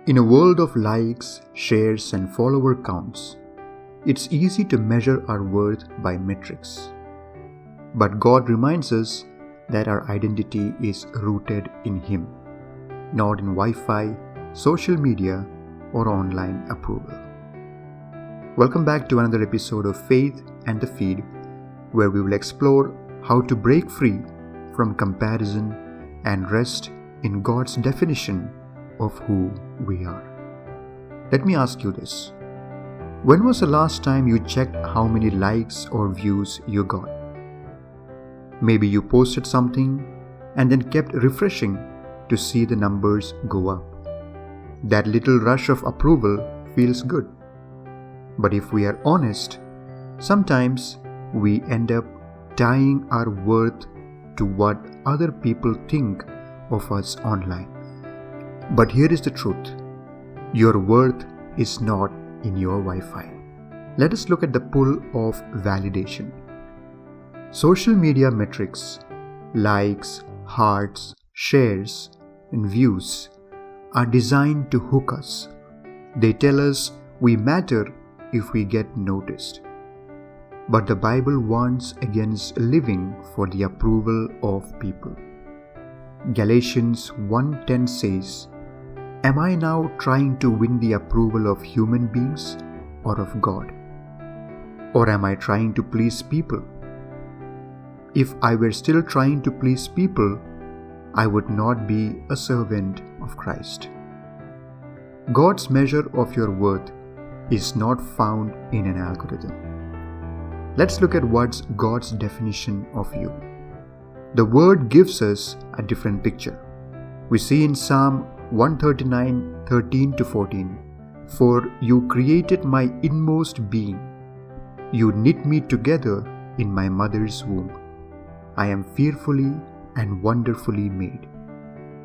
In a world of likes, shares, and follower counts, it's easy to measure our worth by metrics. But God reminds us that our identity is rooted in Him, not in Wi-Fi, social media, or online approval. Welcome back to another episode of Faith and the Feed, where we will explore how to break free from comparison and rest in God's definition of who we are. Let me ask you this. When was the last time you checked how many likes or views you got? Maybe you posted something and then kept refreshing to see the numbers go up. That little rush of approval feels good. But if we are honest, sometimes we end up tying our worth to what other people think of us online. But here is the truth. Your worth is not in your Wi-Fi. Let us look at the pull of validation. Social media metrics, likes, hearts, shares, and views are designed to hook us. They tell us we matter if we get noticed. But the Bible warns against living for the approval of people. Galatians 1:10 says, "Am I now trying to win the approval of human beings or of God? Or am I trying to please people? If I were still trying to please people, I would not be a servant of Christ." God's measure of your worth is not found in an algorithm. Let's look at what's God's definition of you. The Word gives us a different picture. We see in Psalm 139:13-14, "For you created my inmost being. You knit me together in my mother's womb. I am fearfully and wonderfully made."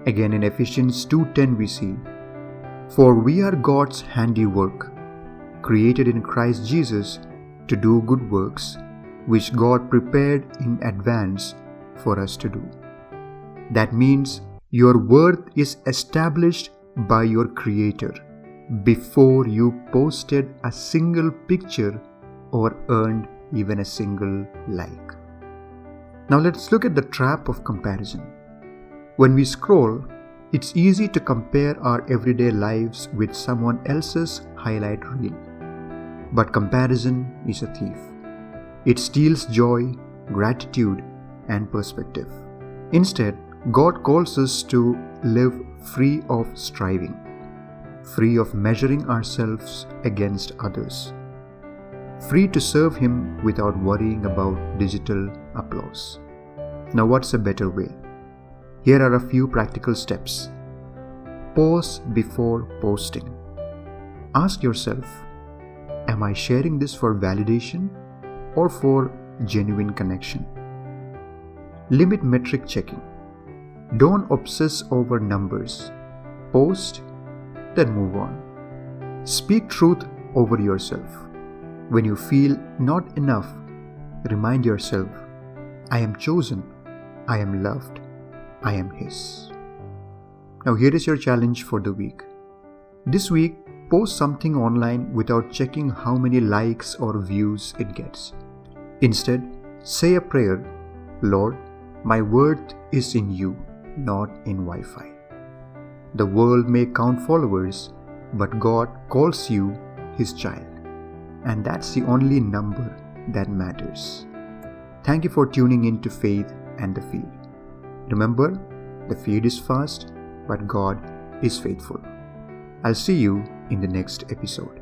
Again in Ephesians 2:10 we see, "For we are God's handiwork, created in Christ Jesus to do good works, which God prepared in advance for us to do." That means your worth is established by your Creator before you posted a single picture or earned even a single like. Now let's look at the trap of comparison. When we scroll, it's easy to compare our everyday lives with someone else's highlight reel. But comparison is a thief. It steals joy, gratitude, and perspective. Instead, God calls us to live free of striving, free of measuring ourselves against others, free to serve Him without worrying about digital applause. Now, what's a better way? Here are a few practical steps. Pause before posting. Ask yourself, am I sharing this for validation or for genuine connection? Limit metric checking. Don't obsess over numbers. Post, then move on. Speak truth over yourself. When you feel not enough, remind yourself, I am chosen, I am loved, I am His. Now here is your challenge for the week. This week, post something online without checking how many likes or views it gets. Instead, say a prayer, "Lord, my worth is in you, not in Wi-Fi." The world may count followers, but God calls you His child. And that's the only number that matters. Thank you for tuning in to Faith and the Feed. Remember, the feed is fast, but God is faithful. I'll see you in the next episode.